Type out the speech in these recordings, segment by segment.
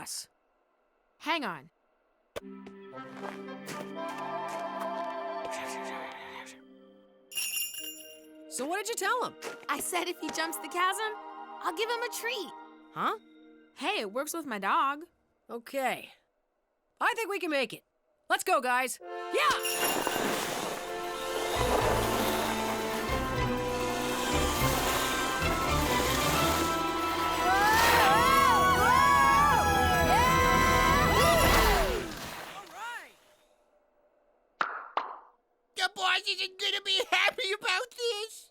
pass. Hang on. So what did you tell him? I said if he jumps the chasm, I'll give him a treat. Huh? Hey, it works with my dog. Okay. I think we can make it. Let's go, guys. Yeah! The boss isn't gonna be happy about this.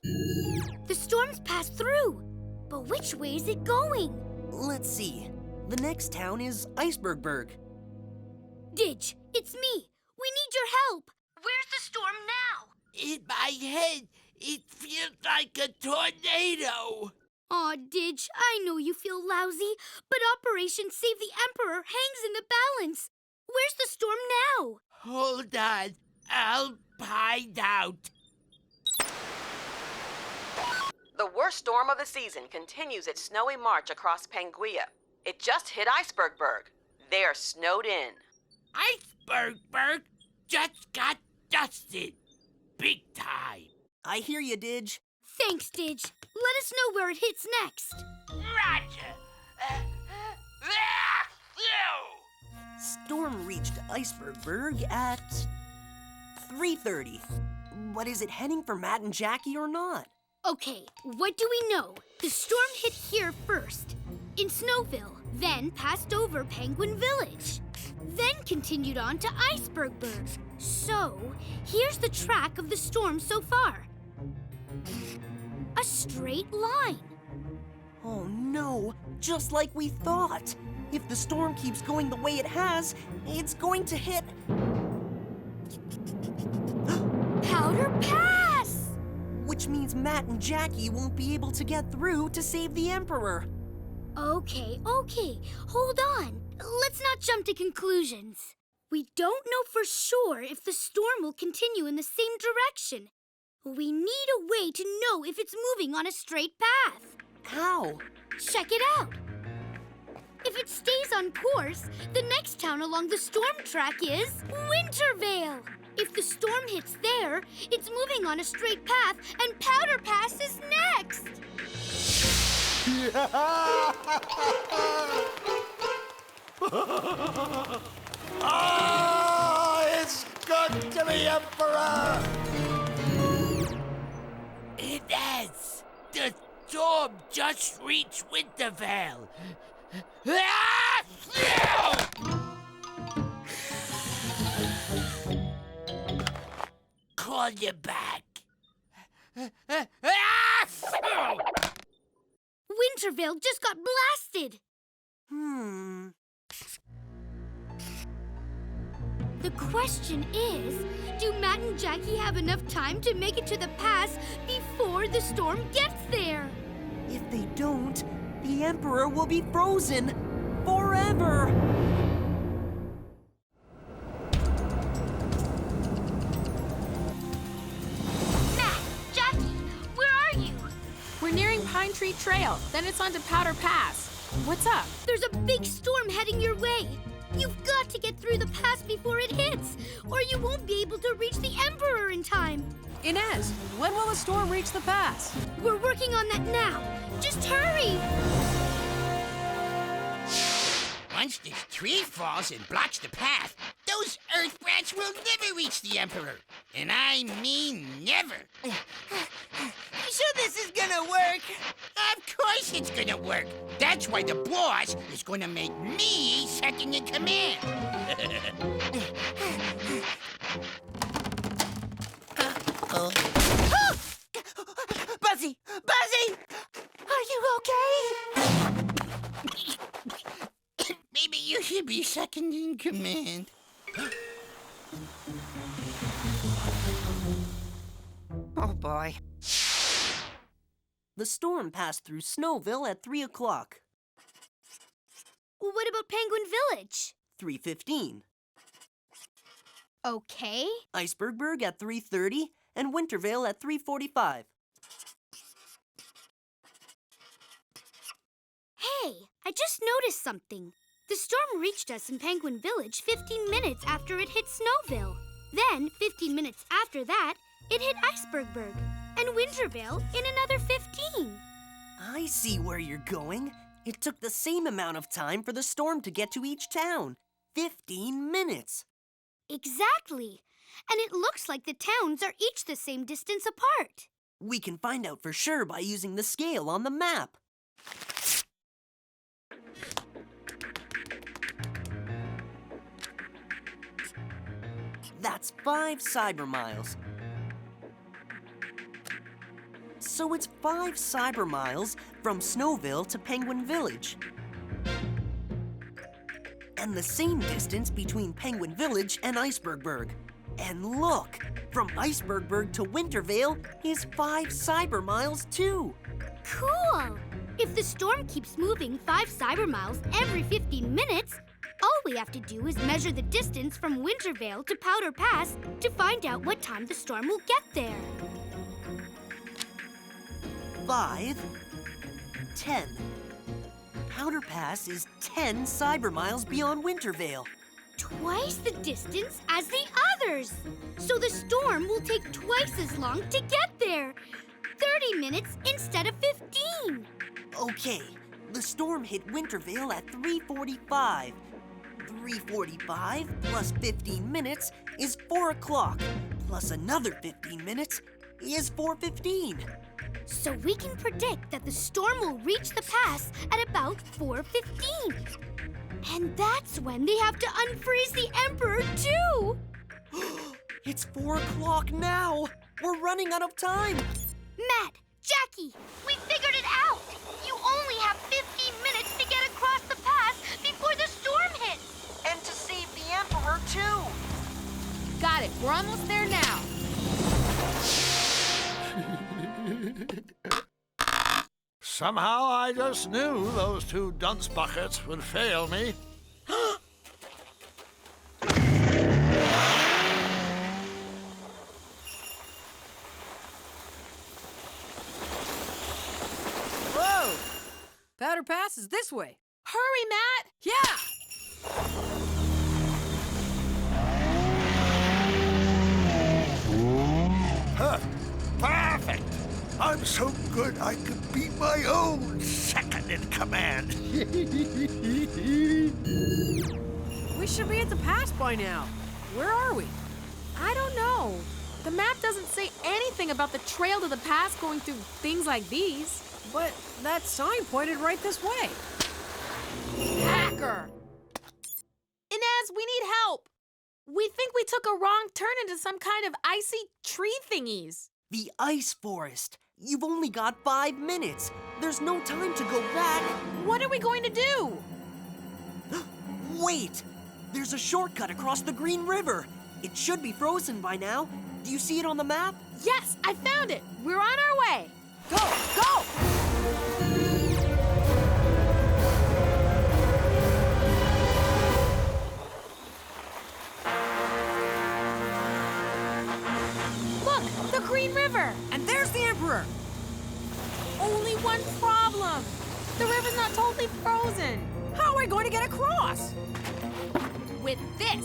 The storm's passed through, but which way is it going? Let's see. The next town is Icebergburg. Didge, it's me. We need your help. Where's the storm now? In my head, it feels like a tornado. Aw, Didge, I know you feel lousy, but Operation Save the Emperor hangs in the balance. Where's the storm now? Hold on, I'll find out. The worst storm of the season continues its snowy march across Penguia. It just hit Icebergburg. They're snowed in. Icebergburg just got dusted. Big time. I hear you, Didge. Thanks, Didge. Let us know where it hits next. Roger. Storm reached Icebergburg at 3:30. But is it heading for Matt and Jackie or not? Okay, what do we know? The storm hit here first, in Snowville, then passed over Penguin Village, then continued on to Icebergburg. So, here's the track of the storm so far. A straight line. Oh no, just like we thought. If the storm keeps going the way it has, it's going to hit... Powder Pass! Which means Matt and Jackie won't be able to get through to save the Emperor. Okay, hold on. Let's not jump to conclusions. We don't know for sure if the storm will continue in the same direction. We need a way to know if it's moving on a straight path. How? Check it out. If it stays on course, the next town along the storm track is Wintervale. If the storm hits there, it's moving on a straight path, and Powder Pass is next. Oh, it's good to be Emperor! Inez, the storm just reached Wintervale. Call you back. Wintervale just got blasted. The question is, do Matt and Jackie have enough time to make it to the pass before the storm gets there? If they don't, the Emperor will be frozen forever. Matt, Jackie, where are you? We're nearing Pine Tree Trail, then it's on to Powder Pass. What's up? There's a big storm heading your way. You've got to get through the pass before it hits, or you won't be able to reach the Emperor in time. Inez, when will the storm reach the pass? We're working on that now. Just hurry! Once this tree falls and blocks the path, those earth brats will never reach the Emperor. And I mean never. You sure this is gonna work? Of course it's gonna work. That's why the boss is gonna make me second in command. Buzzy! Buzzy! Are you okay? Maybe you should be second in command. Oh boy. The storm passed through Snowville at 3 o'clock. What about Penguin Village? 3:15. Okay. Icebergburg at 3:30 and Wintervale at 3:45. Hey, I just noticed something. The storm reached us in Penguin Village 15 minutes after it hit Snowville. Then, 15 minutes after that, it hit Icebergburg. And Wintervale in another 15. I see where you're going. It took the same amount of time for the storm to get to each town. 15 minutes. Exactly. And it looks like the towns are each the same distance apart. We can find out for sure by using the scale on the map. That's 5 cyber miles. So it's 5 cyber miles from Snowville to Penguin Village. And the same distance between Penguin Village and Icebergburg. And look, from Icebergburg to Wintervale is 5 cyber miles too. Cool! If the storm keeps moving 5 cyber miles every 15 minutes, all we have to do is measure the distance from Wintervale to Powder Pass to find out what time the storm will get there. 5, 10. Powder Pass is 10 cyber miles beyond Wintervale. Twice the distance as the others. So the storm will take twice as long to get there. 30 minutes instead of 15. Okay, the storm hit Wintervale at 3:45. 3:45 plus 15 minutes is 4 o'clock, plus another 15 minutes is 4:15. So we can predict that the storm will reach the pass at about 4:15. And that's when they have to unfreeze the Emperor, too! It's 4 o'clock now! We're running out of time! Matt, Jackie, we figured it out! You only have 15 minutes to get across the pass before the storm hits! And to save the Emperor, too! Got it. We're almost there now. Somehow I just knew those two dunce buckets would fail me. Whoa! Powder Pass is this way. Hurry, Matt! Yeah! Huh. Perfect! I'm so good I could be my own second in command. We should be at the pass by now. Where are we? I don't know. The map doesn't say anything about the trail to the pass going through things like these. But that sign pointed right this way. Hacker! Inez, we need help. We think we took a wrong turn into some kind of icy tree thingies. The ice forest. You've only got 5 minutes. There's no time to go back. What are we going to do? Wait! There's a shortcut across the Green River. It should be frozen by now. Do you see it on the map? Yes, I found it. We're on our way. Go! Go! Look, the Green River. And there's the Emperor! Only one problem. The river's not totally frozen. How are we going to get across? With this.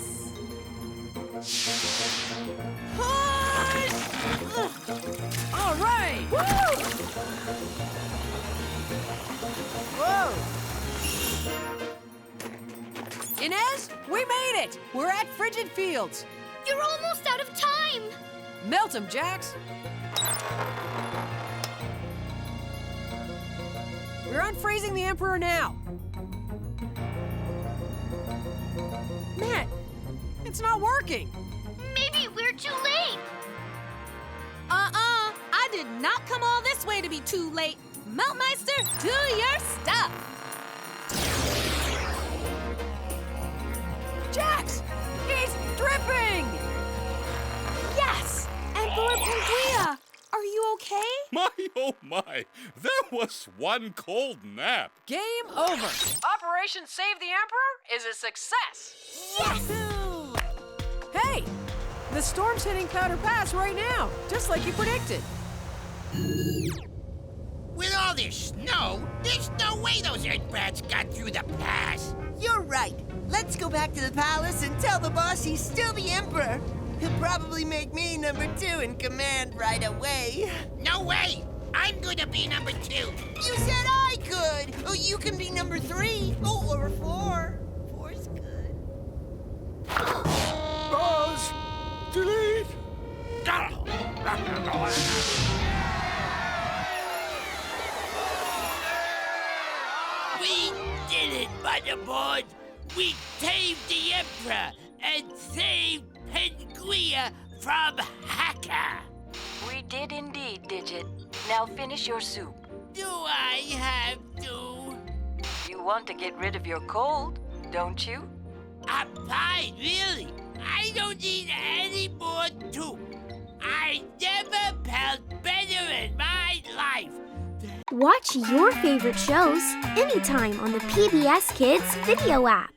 Push! All right! Woo! Whoa! Inez, we made it! We're at Frigid Fields. You're almost out of time! Melt 'em, Jax. We're unfreezing the Emperor now. Matt, it's not working. Maybe we're too late! I did not come all this way to be too late. Meltmeister, do your stuff. Jax, he's dripping! Yes! Emperor of Penguia, are you okay? My, oh my, that was one cold nap. Game over. Operation Save the Emperor is a success. Yes! Hey, the storm's hitting Powder Pass right now, just like you predicted. With all this snow, there's no way those earth brats got through the pass. You're right. Let's go back to the palace and tell the boss he's still the Emperor. He'll probably make me number 2 in command right away. No way! I'm gonna be number 2. You said I could! Oh, you can be number 3. Oh, or 4. 4's good. Pause. Delete. We did it, Motherboard! We tamed the Emperor and saved Penguia from Hacker! We did indeed, Digit. Now finish your soup. Do I have to? You want to get rid of your cold, don't you? I'm fine, really. I don't need any more soup. I never felt better in my life. Watch your favorite shows anytime on the PBS Kids video app.